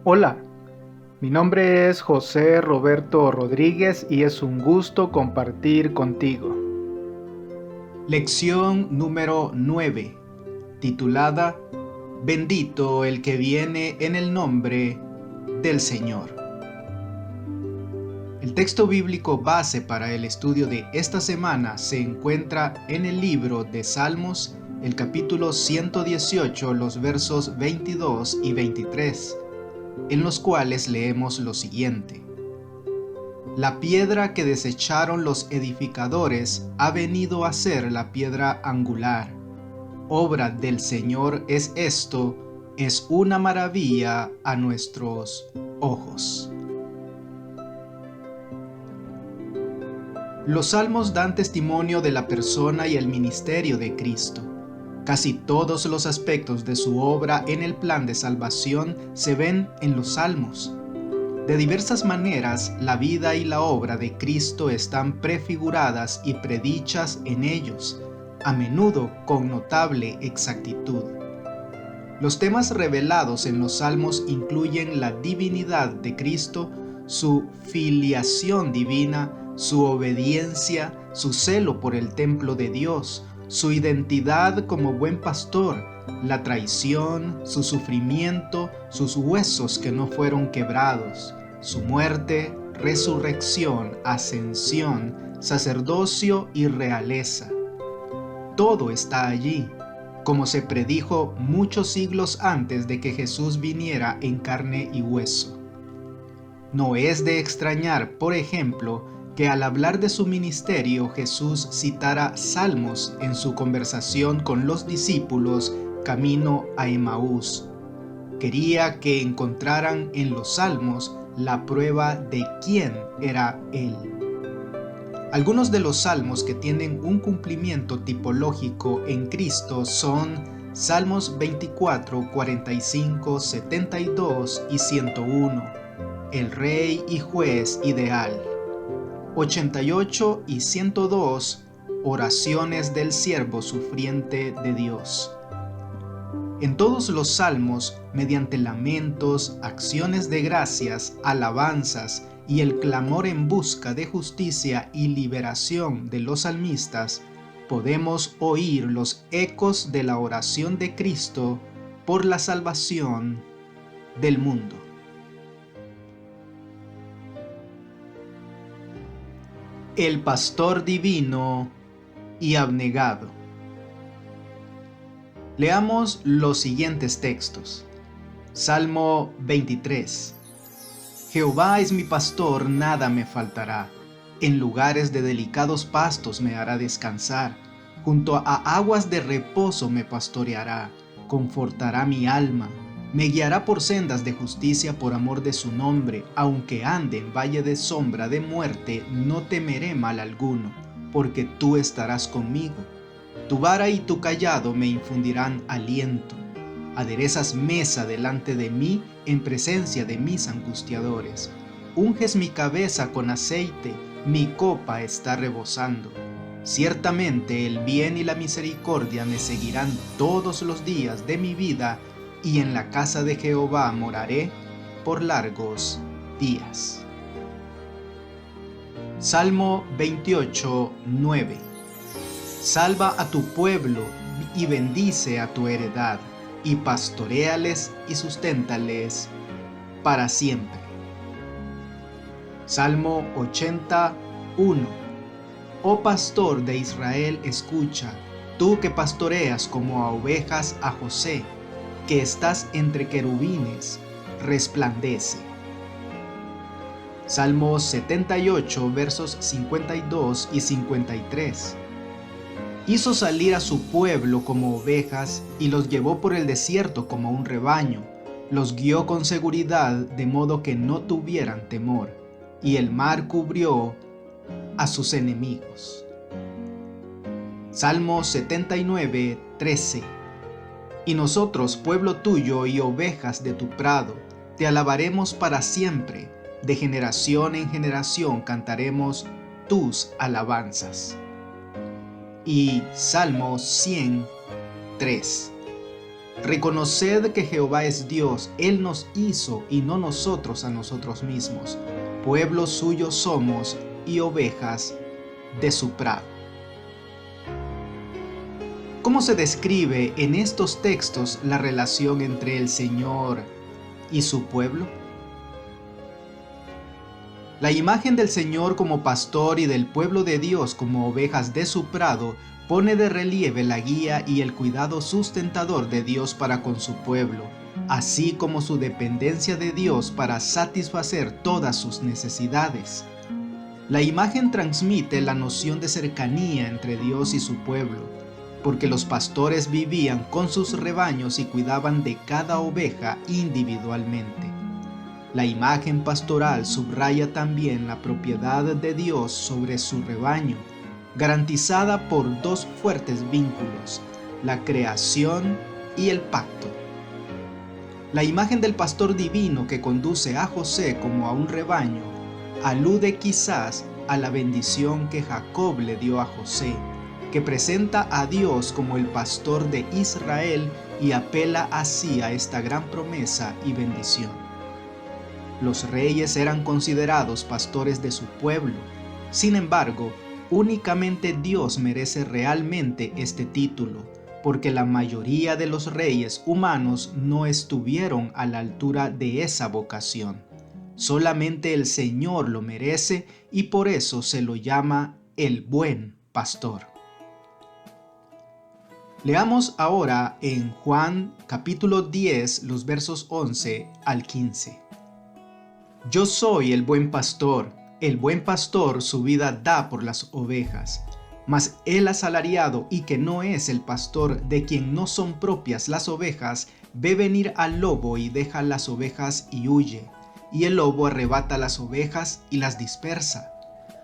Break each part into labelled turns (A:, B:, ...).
A: Hola, mi nombre es José Roberto Rodríguez y es un gusto compartir contigo.
B: Lección número 9, titulada Bendito el que viene en el nombre del Señor. El texto bíblico base para el estudio de esta semana se encuentra en el libro de Salmos, el capítulo 118, los versos 22 y 23, en los cuales leemos lo siguiente. La piedra que desecharon los edificadores ha venido a ser la piedra angular. Obra del Señor es esto, es una maravilla a nuestros ojos. Los salmos dan testimonio de la persona y el ministerio de Cristo. Casi todos los aspectos de su obra en el plan de salvación se ven en los salmos. De diversas maneras, la vida y la obra de Cristo están prefiguradas y predichas en ellos, a menudo con notable exactitud. Los temas revelados en los Salmos incluyen la divinidad de Cristo, su filiación divina, su obediencia, su celo por el templo de Dios, su identidad como buen pastor, la traición, su sufrimiento, sus huesos que no fueron quebrados, su muerte, resurrección, ascensión, sacerdocio y realeza. Todo está allí, como se predijo muchos siglos antes de que Jesús viniera en carne y hueso. No es de extrañar, por ejemplo, que al hablar de su ministerio Jesús citara salmos en su conversación con los discípulos camino a Emaús. Quería que encontraran en los salmos la prueba de quién era Él. Algunos de los salmos que tienen un cumplimiento tipológico en Cristo son Salmos 24, 45, 72 y 101, el Rey y Juez ideal. 88 y 102, oraciones del siervo sufriente de Dios. En todos los salmos, mediante lamentos, acciones de gracias, alabanzas y el clamor en busca de justicia y liberación de los salmistas, podemos oír los ecos de la oración de Cristo por la salvación del mundo. El pastor divino y abnegado. Leamos los siguientes textos. Salmo 23. Jehová es mi pastor, nada me faltará. En lugares de delicados pastos me hará descansar. Junto a aguas de reposo me pastoreará. Confortará mi alma. Me guiará por sendas de justicia por amor de su nombre. Aunque ande en valle de sombra de muerte, no temeré mal alguno, porque tú estarás conmigo. Tu vara y tu cayado me infundirán aliento. Aderezas mesa delante de mí en presencia de mis angustiadores. Unges mi cabeza con aceite, mi copa está rebosando. Ciertamente el bien y la misericordia me seguirán todos los días de mi vida, y en la casa de Jehová moraré por largos días. Salmo 28, 9. Salva a tu pueblo y bendice a tu heredad, y pastoréales y susténtales para siempre. Salmo 81. Oh pastor de Israel, escucha, tú que pastoreas como a ovejas a José, que estás entre querubines, resplandece. Salmo 78, versos 52 y 53. Hizo salir a su pueblo como ovejas y los llevó por el desierto como un rebaño. Los guió con seguridad de modo que no tuvieran temor, y el mar cubrió a sus enemigos. Salmo 79, 13. Y nosotros, pueblo tuyo y ovejas de tu prado, te alabaremos para siempre. De generación en generación cantaremos tus alabanzas. Y Salmo 103. Reconoced que Jehová es Dios, Él nos hizo y no nosotros a nosotros mismos. Pueblo suyo somos y ovejas de su prado. ¿Cómo se describe en estos textos la relación entre el Señor y su pueblo? La imagen del Señor como pastor y del pueblo de Dios como ovejas de su prado pone de relieve la guía y el cuidado sustentador de Dios para con su pueblo, así como su dependencia de Dios para satisfacer todas sus necesidades. La imagen transmite la noción de cercanía entre Dios y su pueblo, porque los pastores vivían con sus rebaños y cuidaban de cada oveja individualmente. La imagen pastoral subraya también la propiedad de Dios sobre su rebaño, garantizada por dos fuertes vínculos, la creación y el pacto. La imagen del pastor divino que conduce a José como a un rebaño alude quizás a la bendición que Jacob le dio a José, que presenta a Dios como el pastor de Israel y apela así a esta gran promesa y bendición. Los reyes eran considerados pastores de su pueblo. Sin embargo, únicamente Dios merece realmente este título, porque la mayoría de los reyes humanos no estuvieron a la altura de esa vocación. Solamente el Señor lo merece y por eso se lo llama el buen pastor. Leamos ahora en Juan capítulo 10 los versos 11 al 15. Yo soy el buen pastor su vida da por las ovejas, mas el asalariado y que no es el pastor, de quien no son propias las ovejas, ve venir al lobo y deja las ovejas y huye, y el lobo arrebata las ovejas y las dispersa.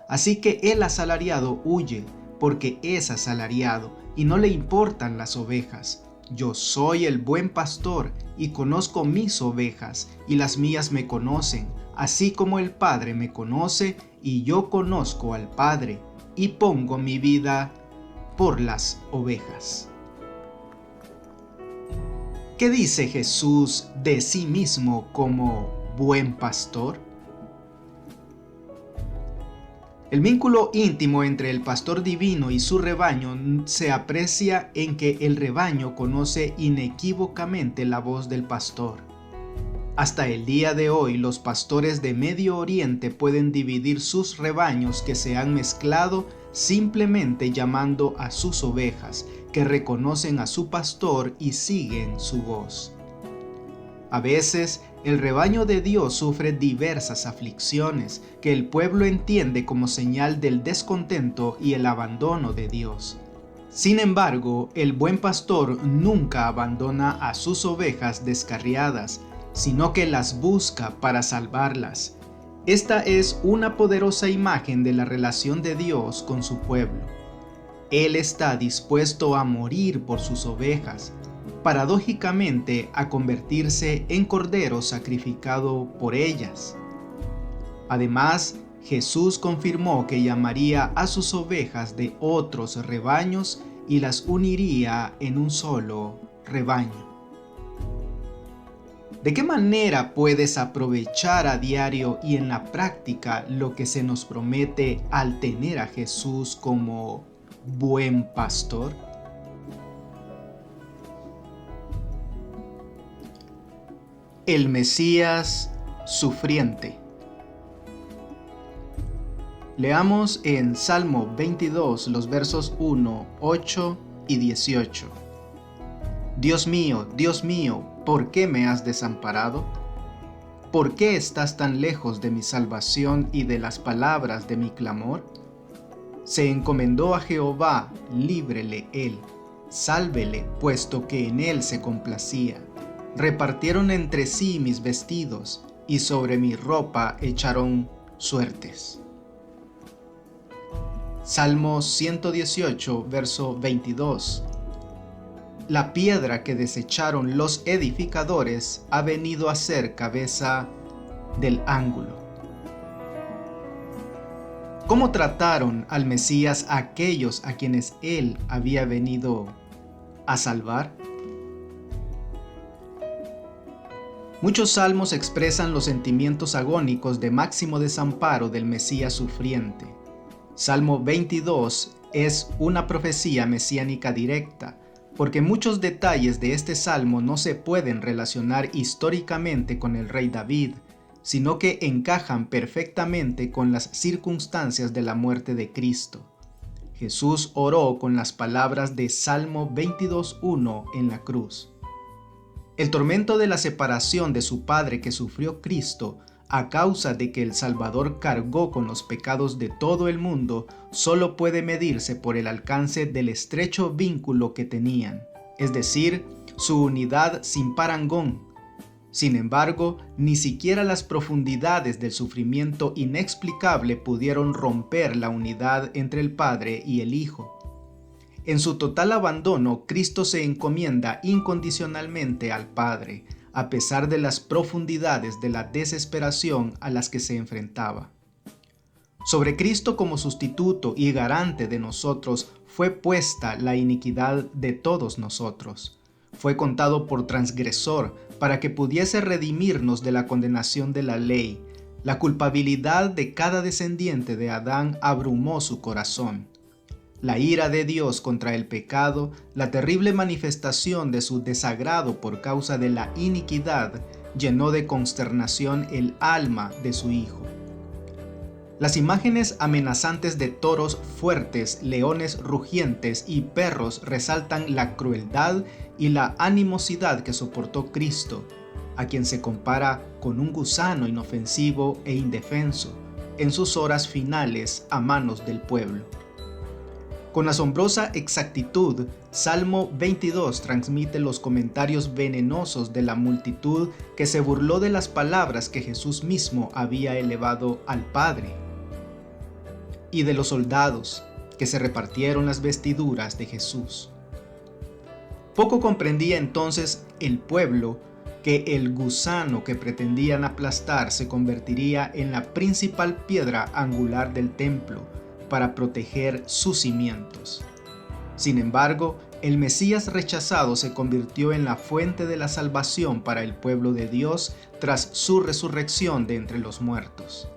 B: Así que el asalariado huye, porque es asalariado, y no le importan las ovejas. Yo soy el buen pastor, y conozco mis ovejas, y las mías me conocen, así como el Padre me conoce, y yo conozco al Padre, y pongo mi vida por las ovejas. ¿Qué dice Jesús de sí mismo como buen pastor? El vínculo íntimo entre el pastor divino y su rebaño se aprecia en que el rebaño conoce inequívocamente la voz del pastor. Hasta el día de hoy, los pastores de Medio Oriente pueden dividir sus rebaños que se han mezclado simplemente llamando a sus ovejas, que reconocen a su pastor y siguen su voz. A veces, el rebaño de Dios sufre diversas aflicciones que el pueblo entiende como señal del descontento y el abandono de Dios. Sin embargo, el buen pastor nunca abandona a sus ovejas descarriadas, sino que las busca para salvarlas. Esta es una poderosa imagen de la relación de Dios con su pueblo. Él está dispuesto a morir por sus ovejas, paradójicamente a convertirse en cordero sacrificado por ellas. Además, Jesús confirmó que llamaría a sus ovejas de otros rebaños y las uniría en un solo rebaño. ¿De qué manera puedes aprovechar a diario y en la práctica lo que se nos promete al tener a Jesús como buen pastor? El Mesías sufriente. Leamos en Salmo 22 los versos 1, 8 y 18. Dios mío, ¿por qué me has desamparado? ¿Por qué estás tan lejos de mi salvación y de las palabras de mi clamor? Se encomendó a Jehová, líbrele él, sálvele, puesto que en él se complacía. Repartieron entre sí mis vestidos, y sobre mi ropa echaron suertes. Salmo 118, verso 22. La piedra que desecharon los edificadores ha venido a ser cabeza del ángulo. ¿Cómo trataron al Mesías aquellos a quienes él había venido a salvar? Muchos salmos expresan los sentimientos agónicos de máximo desamparo del Mesías sufriente. Salmo 22 es una profecía mesiánica directa, porque muchos detalles de este salmo no se pueden relacionar históricamente con el rey David, sino que encajan perfectamente con las circunstancias de la muerte de Cristo. Jesús oró con las palabras de Salmo 22:1 en la cruz. El tormento de la separación de su Padre que sufrió Cristo a causa de que el Salvador cargó con los pecados de todo el mundo solo puede medirse por el alcance del estrecho vínculo que tenían, es decir, su unidad sin parangón. Sin embargo, ni siquiera las profundidades del sufrimiento inexplicable pudieron romper la unidad entre el Padre y el Hijo. En su total abandono, Cristo se encomienda incondicionalmente al Padre, a pesar de las profundidades de la desesperación a las que se enfrentaba. Sobre Cristo como sustituto y garante de nosotros fue puesta la iniquidad de todos nosotros. Fue contado por transgresor para que pudiese redimirnos de la condenación de la ley. La culpabilidad de cada descendiente de Adán abrumó su corazón. La ira de Dios contra el pecado, la terrible manifestación de su desagrado por causa de la iniquidad, llenó de consternación el alma de su Hijo. Las imágenes amenazantes de toros fuertes, leones rugientes y perros resaltan la crueldad y la animosidad que soportó Cristo, a quien se compara con un gusano inofensivo e indefenso en sus horas finales a manos del pueblo. Con asombrosa exactitud, Salmo 22 transmite los comentarios venenosos de la multitud que se burló de las palabras que Jesús mismo había elevado al Padre, y de los soldados que se repartieron las vestiduras de Jesús. Poco comprendía entonces el pueblo que el gusano que pretendían aplastar se convertiría en la principal piedra angular del templo, para proteger sus cimientos. Sin embargo, el Mesías rechazado se convirtió en la fuente de la salvación para el pueblo de Dios tras su resurrección de entre los muertos.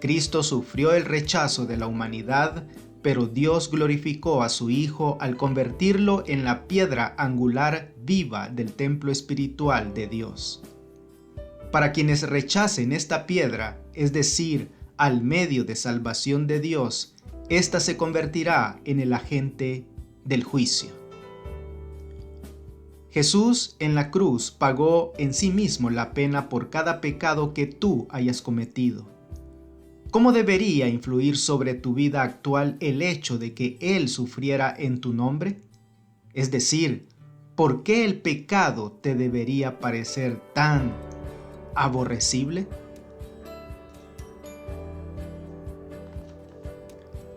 B: Cristo sufrió el rechazo de la humanidad, pero Dios glorificó a su Hijo al convertirlo en la piedra angular viva del templo espiritual de Dios. Para quienes rechacen esta piedra, es decir, al medio de salvación de Dios, esta se convertirá en el agente del juicio. Jesús en la cruz pagó en sí mismo la pena por cada pecado que tú hayas cometido. ¿Cómo debería influir sobre tu vida actual el hecho de que Él sufriera en tu nombre? Es decir, ¿por qué el pecado te debería parecer tan aborrecible?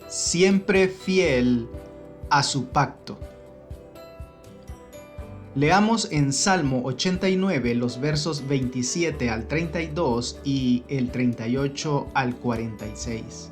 B: Siempre fiel a su pacto. Leamos en Salmo 89 los versos 27 al 32 y el 38 al 46.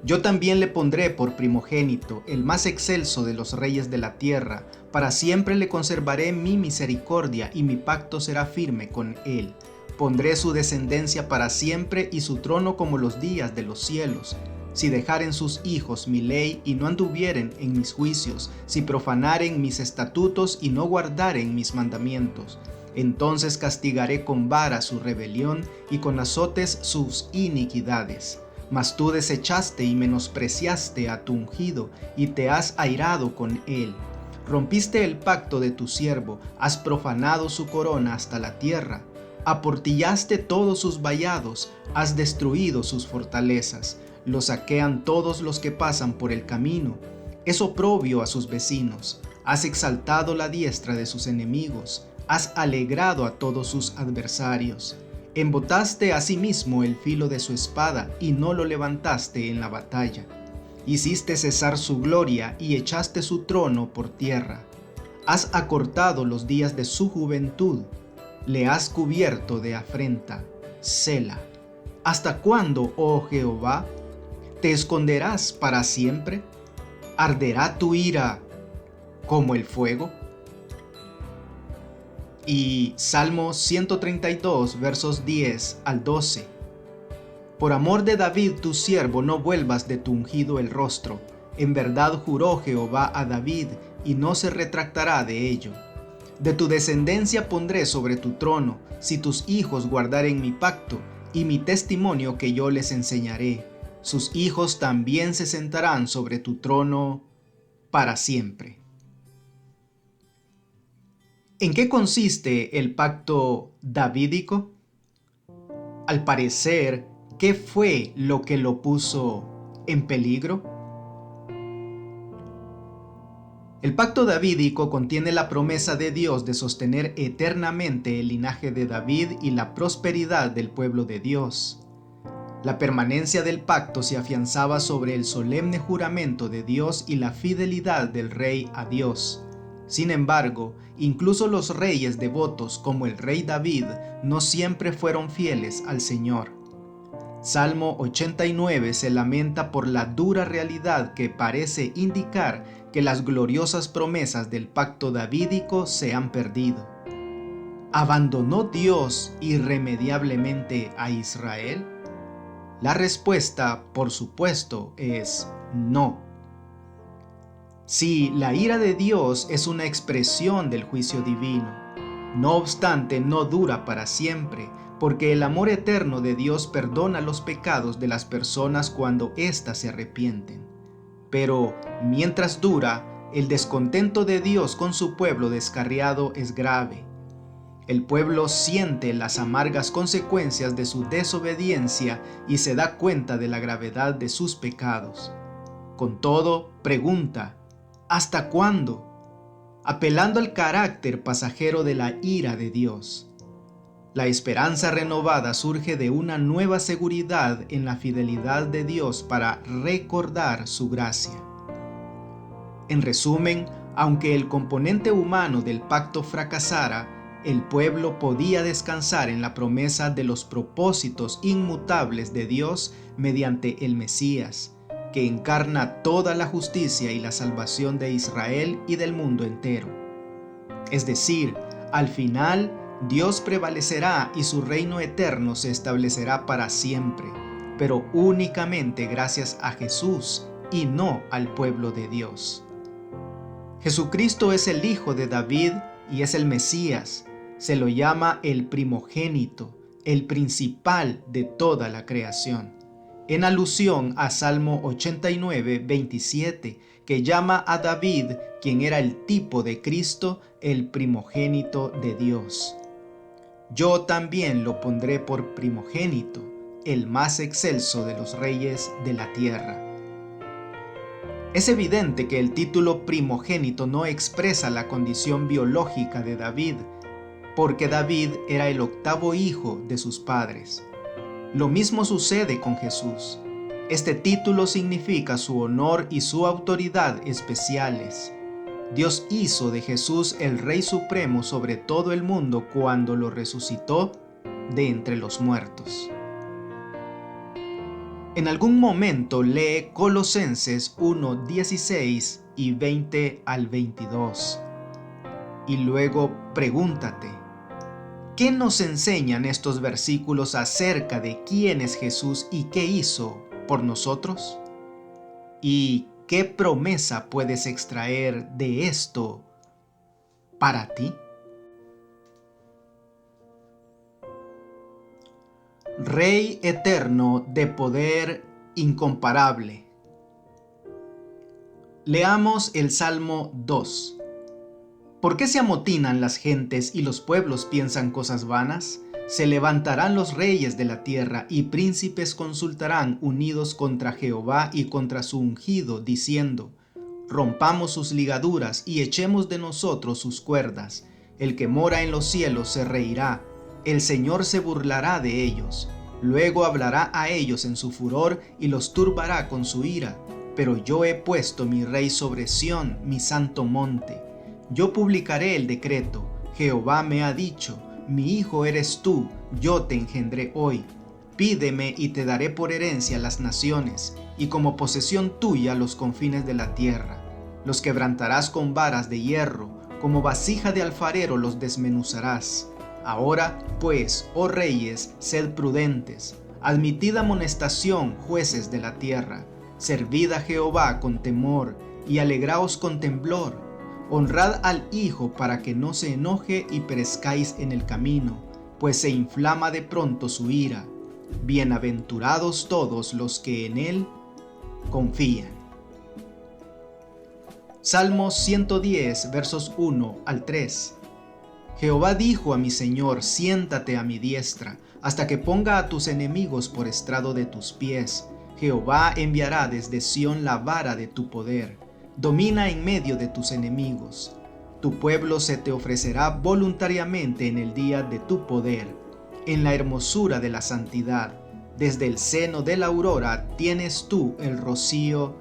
B: Yo también le pondré por primogénito, el más excelso de los reyes de la tierra. Para siempre le conservaré mi misericordia y mi pacto será firme con él. Pondré su descendencia para siempre y su trono como los días de los cielos. Si dejaren sus hijos mi ley y no anduvieren en mis juicios, si profanaren mis estatutos y no guardaren mis mandamientos, entonces castigaré con vara su rebelión y con azotes sus iniquidades. Mas tú desechaste y menospreciaste a tu ungido y te has airado con él. Rompiste el pacto de tu siervo, has profanado su corona hasta la tierra. Aportillaste todos sus vallados, has destruido sus fortalezas. Lo saquean todos los que pasan por el camino. Es oprobio a sus vecinos. Has exaltado la diestra de sus enemigos. Has alegrado a todos sus adversarios. Embotaste asimismo el filo de su espada y no lo levantaste en la batalla. Hiciste cesar su gloria y echaste su trono por tierra. Has acortado los días de su juventud. Le has cubierto de afrenta. Sela. ¿Hasta cuándo, oh Jehová? ¿Te esconderás para siempre? ¿Arderá tu ira como el fuego? Y Salmo 132, versos 10 al 12. Por amor de David tu siervo, no vuelvas de tu ungido el rostro. En verdad juró Jehová a David, y no se retractará de ello. De tu descendencia pondré sobre tu trono, si tus hijos guardaren mi pacto, y mi testimonio que yo les enseñaré. Sus hijos también se sentarán sobre tu trono para siempre. ¿En qué consiste el pacto davídico? Al parecer, ¿qué fue lo que lo puso en peligro? El pacto davídico contiene la promesa de Dios de sostener eternamente el linaje de David y la prosperidad del pueblo de Dios. La permanencia del pacto se afianzaba sobre el solemne juramento de Dios y la fidelidad del rey a Dios. Sin embargo, incluso los reyes devotos como el rey David no siempre fueron fieles al Señor. Salmo 89 se lamenta por la dura realidad que parece indicar que las gloriosas promesas del pacto davídico se han perdido. ¿Abandonó Dios irremediablemente a Israel? La respuesta, por supuesto, es no. Sí, la ira de Dios es una expresión del juicio divino. No obstante, no dura para siempre, porque el amor eterno de Dios perdona los pecados de las personas cuando éstas se arrepienten. Pero, mientras dura, el descontento de Dios con su pueblo descarriado es grave. El pueblo siente las amargas consecuencias de su desobediencia y se da cuenta de la gravedad de sus pecados. Con todo, pregunta, ¿hasta cuándo? Apelando al carácter pasajero de la ira de Dios. La esperanza renovada surge de una nueva seguridad en la fidelidad de Dios para recordar su gracia. En resumen, aunque el componente humano del pacto fracasara, el pueblo podía descansar en la promesa de los propósitos inmutables de Dios mediante el Mesías, que encarna toda la justicia y la salvación de Israel y del mundo entero. Es decir, al final, Dios prevalecerá y su reino eterno se establecerá para siempre, pero únicamente gracias a Jesús y no al pueblo de Dios. Jesucristo es el Hijo de David y es el Mesías. Se lo llama el primogénito, el principal de toda la creación, en alusión a Salmo 89, 27, que llama a David, quien era el tipo de Cristo, el primogénito de Dios. Yo también lo pondré por primogénito, el más excelso de los reyes de la tierra. Es evidente que el título primogénito no expresa la condición biológica de David, porque David era el octavo hijo de sus padres. Lo mismo sucede con Jesús. Este título significa su honor y su autoridad especiales. Dios hizo de Jesús el Rey Supremo sobre todo el mundo cuando lo resucitó de entre los muertos. En algún momento lee Colosenses 1:16 y 20 al 22. Y luego pregúntate, ¿qué nos enseñan estos versículos acerca de quién es Jesús y qué hizo por nosotros? ¿Y qué promesa puedes extraer de esto para ti? Rey eterno de poder incomparable. Leamos el Salmo 2. ¿Por qué se amotinan las gentes y los pueblos piensan cosas vanas? Se levantarán los reyes de la tierra y príncipes consultarán unidos contra Jehová y contra su ungido, diciendo: rompamos sus ligaduras y echemos de nosotros sus cuerdas. El que mora en los cielos se reirá, el Señor se burlará de ellos. Luego hablará a ellos en su furor y los turbará con su ira. Pero yo he puesto mi rey sobre Sión, mi santo monte. Yo publicaré el decreto. Jehová me ha dicho: mi hijo eres tú, yo te engendré hoy. Pídeme y te daré por herencia las naciones, y como posesión tuya los confines de la tierra. Los quebrantarás con varas de hierro, como vasija de alfarero los desmenuzarás. Ahora, pues, oh reyes, sed prudentes, admitid amonestación, jueces de la tierra, servid a Jehová con temor, y alegraos con temblor. Honrad al Hijo para que no se enoje y perezcáis en el camino, pues se inflama de pronto su ira. Bienaventurados todos los que en él confían. Salmos 110, versos 1 al 3. Jehová dijo a mi Señor: siéntate a mi diestra, hasta que ponga a tus enemigos por estrado de tus pies. Jehová enviará desde Sión la vara de tu poder. Domina en medio de tus enemigos. Tu pueblo se te ofrecerá voluntariamente en el día de tu poder, en la hermosura de la santidad. Desde el seno de la aurora tienes tú el rocío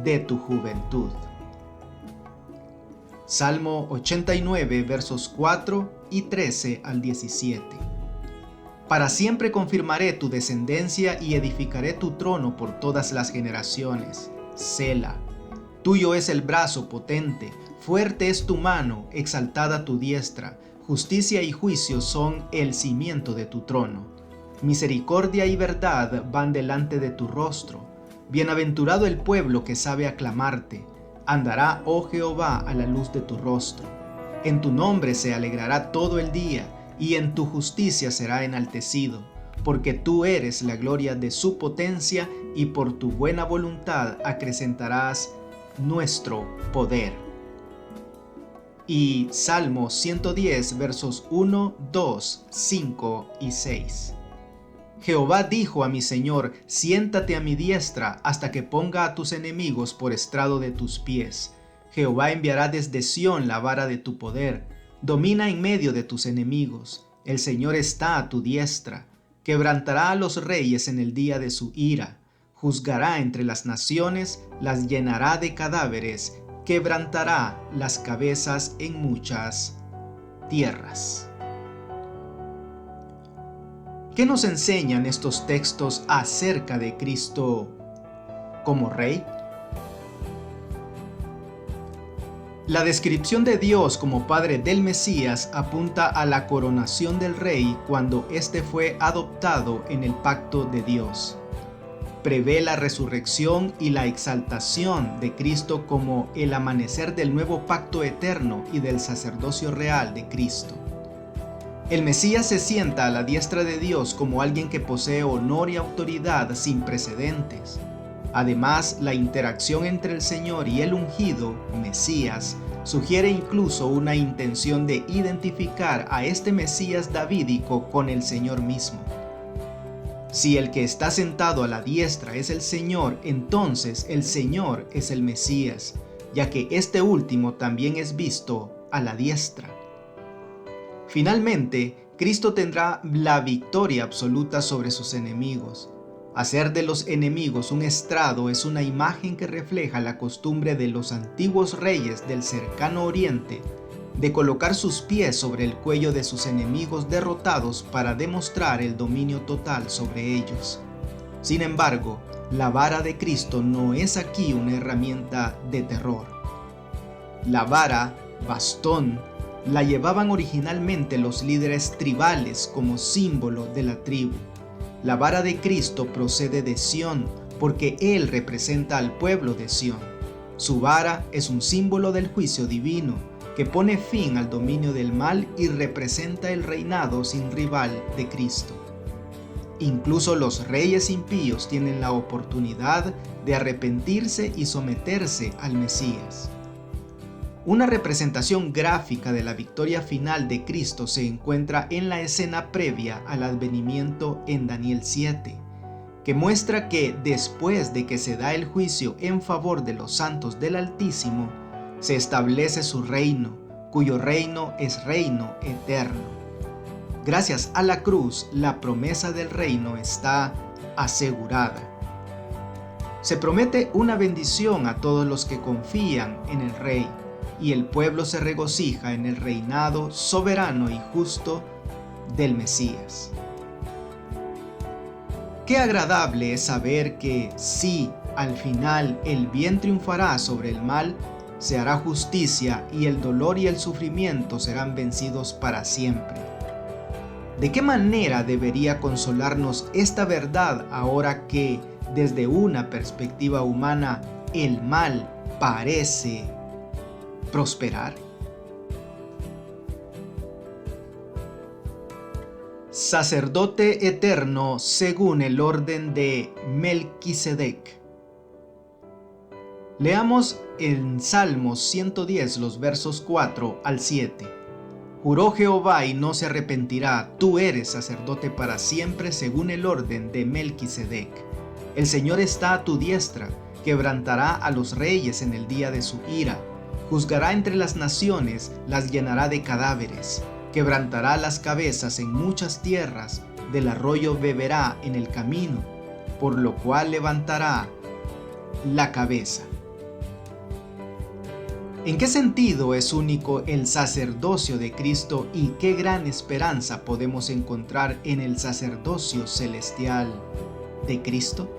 B: de tu juventud. Salmo 89, versos 4 y 13 al 17. Para siempre confirmaré tu descendencia y edificaré tu trono por todas las generaciones. Sela. Tuyo es el brazo potente, fuerte es tu mano, exaltada tu diestra. Justicia y juicio son el cimiento de tu trono. Misericordia y verdad van delante de tu rostro. Bienaventurado el pueblo que sabe aclamarte. Andará, oh Jehová, a la luz de tu rostro. En tu nombre se alegrará todo el día, y en tu justicia será enaltecido, porque tú eres la gloria de su potencia, y por tu buena voluntad acrecentarás nuestro poder. Y Salmo 110, versos 1, 2, 5 y 6. Jehová dijo a mi Señor: siéntate a mi diestra hasta que ponga a tus enemigos por estrado de tus pies. Jehová enviará desde Sión la vara de tu poder. Domina en medio de tus enemigos. El Señor está a tu diestra. Quebrantará a los reyes en el día de su ira. Juzgará entre las naciones, las llenará de cadáveres. Quebrantará las cabezas en muchas tierras. ¿Qué nos enseñan estos textos acerca de Cristo como Rey? La descripción de Dios como Padre del Mesías apunta a la coronación del Rey cuando éste fue adoptado en el pacto de Dios. Prevé la resurrección y la exaltación de Cristo como el amanecer del nuevo pacto eterno y del sacerdocio real de Cristo. El Mesías se sienta a la diestra de Dios como alguien que posee honor y autoridad sin precedentes. Además, la interacción entre el Señor y el ungido, Mesías, sugiere incluso una intención de identificar a este Mesías davídico con el Señor mismo. Si el que está sentado a la diestra es el Señor, entonces el Señor es el Mesías, ya que este último también es visto a la diestra. Finalmente, Cristo tendrá la victoria absoluta sobre sus enemigos. Hacer de los enemigos un estrado es una imagen que refleja la costumbre de los antiguos reyes del cercano oriente de colocar sus pies sobre el cuello de sus enemigos derrotados para demostrar el dominio total sobre ellos. Sin embargo, la vara de Cristo no es aquí una herramienta de terror. La vara, bastón, la llevaban originalmente los líderes tribales como símbolo de la tribu. La vara de Cristo procede de Sión porque Él representa al pueblo de Sión. Su vara es un símbolo del juicio divino que pone fin al dominio del mal y representa el reinado sin rival de Cristo. Incluso los reyes impíos tienen la oportunidad de arrepentirse y someterse al Mesías. Una representación gráfica de la victoria final de Cristo se encuentra en la escena previa al advenimiento en Daniel 7, que muestra que después de que se da el juicio en favor de los santos del Altísimo, se establece su reino, cuyo reino es reino eterno. Gracias a la cruz, la promesa del reino está asegurada. Se promete una bendición a todos los que confían en el Rey, y el pueblo se regocija en el reinado soberano y justo del Mesías. Qué agradable es saber que si al final el bien triunfará sobre el mal, se hará justicia y el dolor y el sufrimiento serán vencidos para siempre. ¿De qué manera debería consolarnos esta verdad ahora que, desde una perspectiva humana, el mal parece prosperar? Sacerdote eterno según el orden de Melquisedec. Leamos en Salmos 110 los versos 4 al 7. Juró Jehová y no se arrepentirá, tú eres sacerdote para siempre según el orden de Melquisedec. El Señor está a tu diestra, quebrantará a los reyes en el día de su ira, juzgará entre las naciones, las llenará de cadáveres. Quebrantará las cabezas en muchas tierras, del arroyo beberá en el camino, por lo cual levantará la cabeza. ¿En qué sentido es único el sacerdocio de Cristo y qué gran esperanza podemos encontrar en el sacerdocio celestial de Cristo?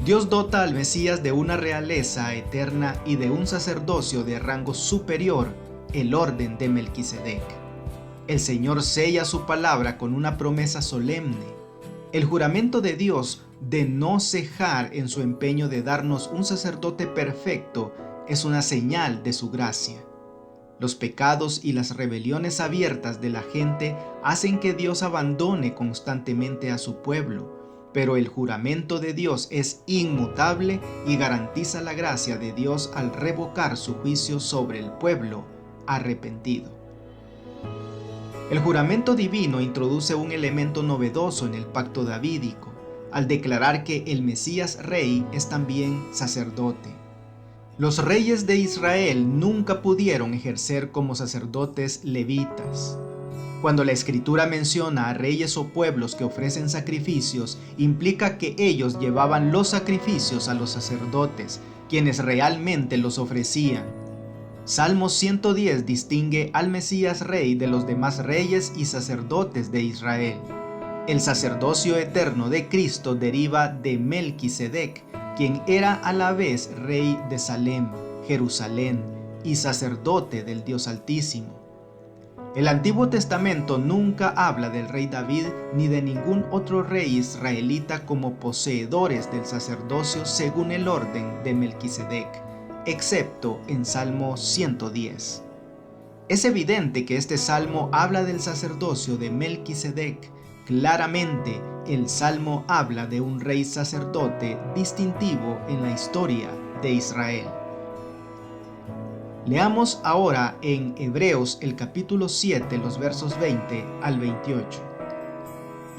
B: Dios dota al Mesías de una realeza eterna y de un sacerdocio de rango superior, el orden de Melquisedec. El Señor sella su palabra con una promesa solemne. El juramento de Dios de no cejar en su empeño de darnos un sacerdote perfecto es una señal de su gracia. Los pecados y las rebeliones abiertas de la gente hacen que Dios abandone constantemente a su pueblo, pero el juramento de Dios es inmutable y garantiza la gracia de Dios al revocar su juicio sobre el pueblo arrepentido. El juramento divino introduce un elemento novedoso en el pacto davídico, al declarar que el Mesías Rey es también sacerdote. Los reyes de Israel nunca pudieron ejercer como sacerdotes levitas. Cuando la Escritura menciona a reyes o pueblos que ofrecen sacrificios, implica que ellos llevaban los sacrificios a los sacerdotes, quienes realmente los ofrecían. Salmo 110 distingue al Mesías Rey de los demás reyes y sacerdotes de Israel. El sacerdocio eterno de Cristo deriva de Melquisedec, quien era a la vez rey de Salem, Jerusalén y sacerdote del Dios Altísimo. El Antiguo Testamento nunca habla del rey David ni de ningún otro rey israelita como poseedores del sacerdocio según el orden de Melquisedec, excepto en Salmo 110. Es evidente que este salmo habla del sacerdocio de Melquisedec. Claramente, el salmo habla de un rey sacerdote distintivo en la historia de Israel. Leamos ahora en Hebreos el capítulo 7, los versos 20 al 28.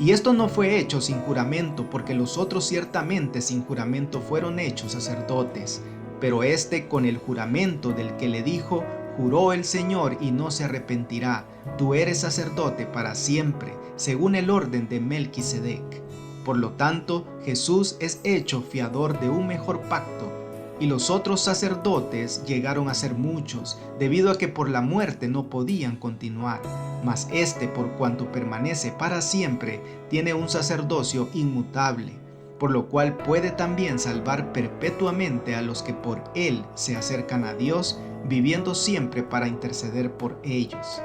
B: Y esto no fue hecho sin juramento, porque los otros ciertamente sin juramento fueron hechos sacerdotes, pero este con el juramento del que le dijo, juró el Señor y no se arrepentirá, tú eres sacerdote para siempre, según el orden de Melquisedec. Por lo tanto, Jesús es hecho fiador de un mejor pacto, y los otros sacerdotes llegaron a ser muchos, debido a que por la muerte no podían continuar, mas este, por cuanto permanece para siempre, tiene un sacerdocio inmutable, por lo cual puede también salvar perpetuamente a los que por él se acercan a Dios, viviendo siempre para interceder por ellos.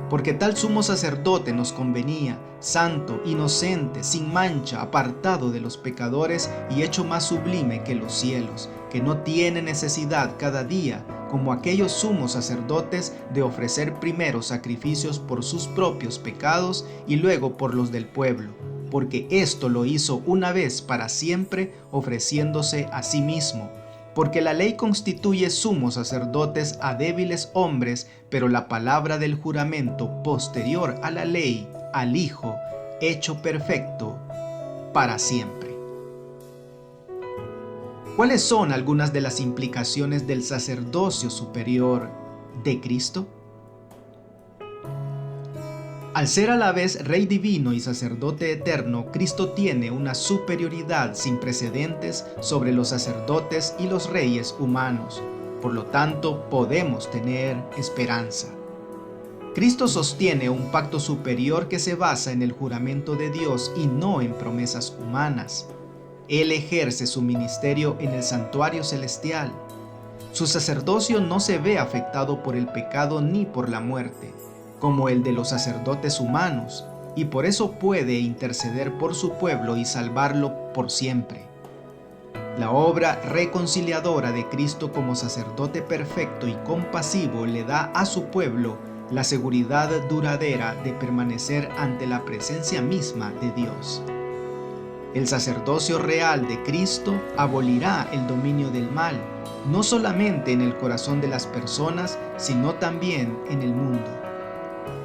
B: Porque tal sumo sacerdote nos convenía, santo, inocente, sin mancha, apartado de los pecadores y hecho más sublime que los cielos, que no tiene necesidad cada día, como aquellos sumos sacerdotes, de ofrecer primero sacrificios por sus propios pecados y luego por los del pueblo, porque esto lo hizo una vez para siempre, ofreciéndose a sí mismo. Porque la ley constituye sumos sacerdotes a débiles hombres, pero la palabra del juramento posterior a la ley, al Hijo, hecho perfecto para siempre. ¿Cuáles son algunas de las implicaciones del sacerdocio superior de Cristo? Al ser a la vez Rey divino y sacerdote eterno, Cristo tiene una superioridad sin precedentes sobre los sacerdotes y los reyes humanos. Por lo tanto, podemos tener esperanza. Cristo sostiene un pacto superior que se basa en el juramento de Dios y no en promesas humanas. Él ejerce su ministerio en el santuario celestial. Su sacerdocio no se ve afectado por el pecado ni por la muerte, como el de los sacerdotes humanos, y por eso puede interceder por su pueblo y salvarlo por siempre. La obra reconciliadora de Cristo como sacerdote perfecto y compasivo le da a su pueblo la seguridad duradera de permanecer ante la presencia misma de Dios. El sacerdocio real de Cristo abolirá el dominio del mal, no solamente en el corazón de las personas, sino también en el mundo.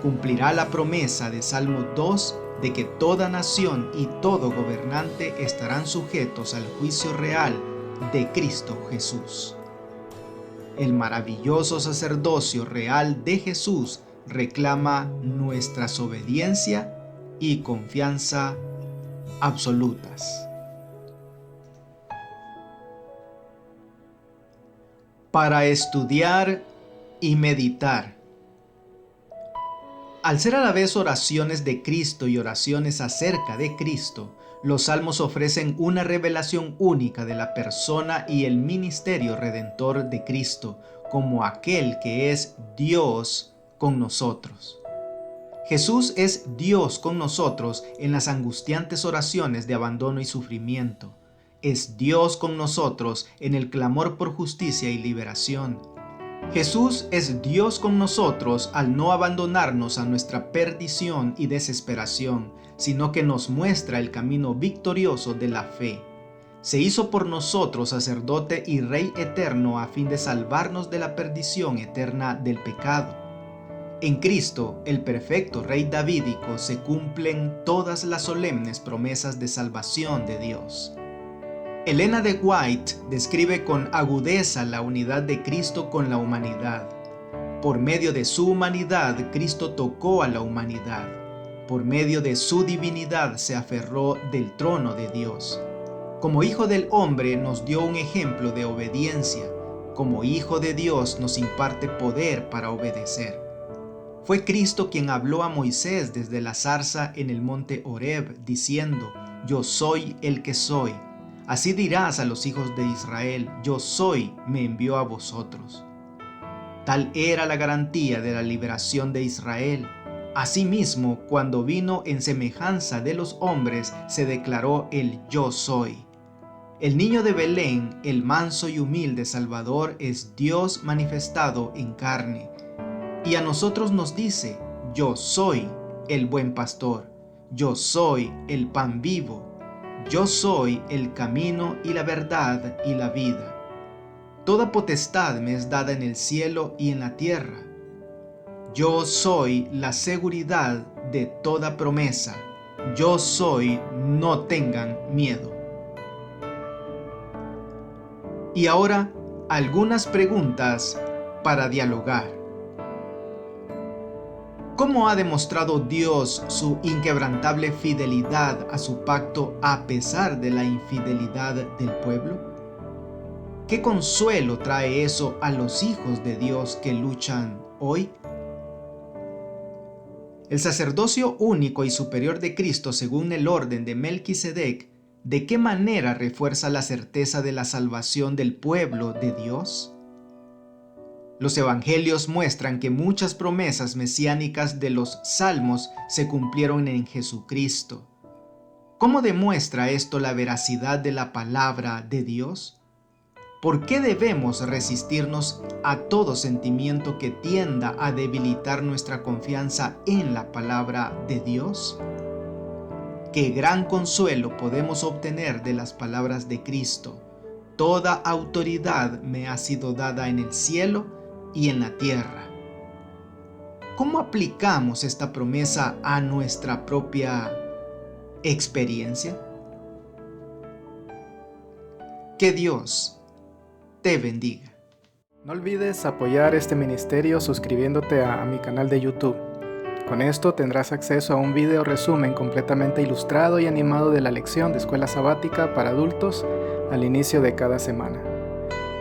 B: Cumplirá la promesa de Salmo 2 de que toda nación y todo gobernante estarán sujetos al juicio real de Cristo Jesús. El maravilloso sacerdocio real de Jesús reclama nuestras obediencia y confianza absolutas. Para estudiar y meditar. Al ser a la vez oraciones de Cristo y oraciones acerca de Cristo, los salmos ofrecen una revelación única de la persona y el ministerio redentor de Cristo, como aquel que es Dios con nosotros. Jesús es Dios con nosotros en las angustiantes oraciones de abandono y sufrimiento. Es Dios con nosotros en el clamor por justicia y liberación. Jesús es Dios con nosotros al no abandonarnos a nuestra perdición y desesperación, sino que nos muestra el camino victorioso de la fe. Se hizo por nosotros sacerdote y Rey eterno a fin de salvarnos de la perdición eterna del pecado. En Cristo, el perfecto Rey davídico, se cumplen todas las solemnes promesas de salvación de Dios. Elena de White describe con agudeza la unidad de Cristo con la humanidad. Por medio de su humanidad, Cristo tocó a la humanidad. Por medio de su divinidad se aferró del trono de Dios. Como Hijo del Hombre nos dio un ejemplo de obediencia. Como Hijo de Dios nos imparte poder para obedecer. Fue Cristo quien habló a Moisés desde la zarza en el monte Horeb, diciendo: Yo soy el que soy. Así dirás a los hijos de Israel: Yo soy, me envió a vosotros. Tal era la garantía de la liberación de Israel. Asimismo, cuando vino en semejanza de los hombres, se declaró el Yo soy. El niño de Belén, el manso y humilde Salvador, es Dios manifestado en carne. Y a nosotros nos dice: Yo soy el buen pastor. Yo soy el pan vivo. Yo soy el camino y la verdad y la vida. Toda potestad me es dada en el cielo y en la tierra. Yo soy la seguridad de toda promesa. Yo soy, no tengan miedo. Y ahora, algunas preguntas para dialogar. ¿Cómo ha demostrado Dios su inquebrantable fidelidad a su pacto a pesar de la infidelidad del pueblo? ¿Qué consuelo trae eso a los hijos de Dios que luchan hoy? El sacerdocio único y superior de Cristo según el orden de Melquisedec, ¿de qué manera refuerza la certeza de la salvación del pueblo de Dios? Los evangelios muestran que muchas promesas mesiánicas de los salmos se cumplieron en Jesucristo. ¿Cómo demuestra esto la veracidad de la palabra de Dios? ¿Por qué debemos resistirnos a todo sentimiento que tienda a debilitar nuestra confianza en la palabra de Dios? Qué gran consuelo podemos obtener de las palabras de Cristo. Toda autoridad me ha sido dada en el cielo y en la tierra. ¿Cómo aplicamos esta promesa a nuestra propia experiencia? Que Dios te bendiga.
A: No olvides apoyar este ministerio suscribiéndote a mi canal de YouTube. Con esto tendrás acceso a un video resumen completamente ilustrado y animado de la lección de escuela sabática para adultos al inicio de cada semana.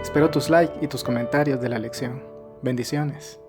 A: Espero tus likes y tus comentarios de la lección. Bendiciones.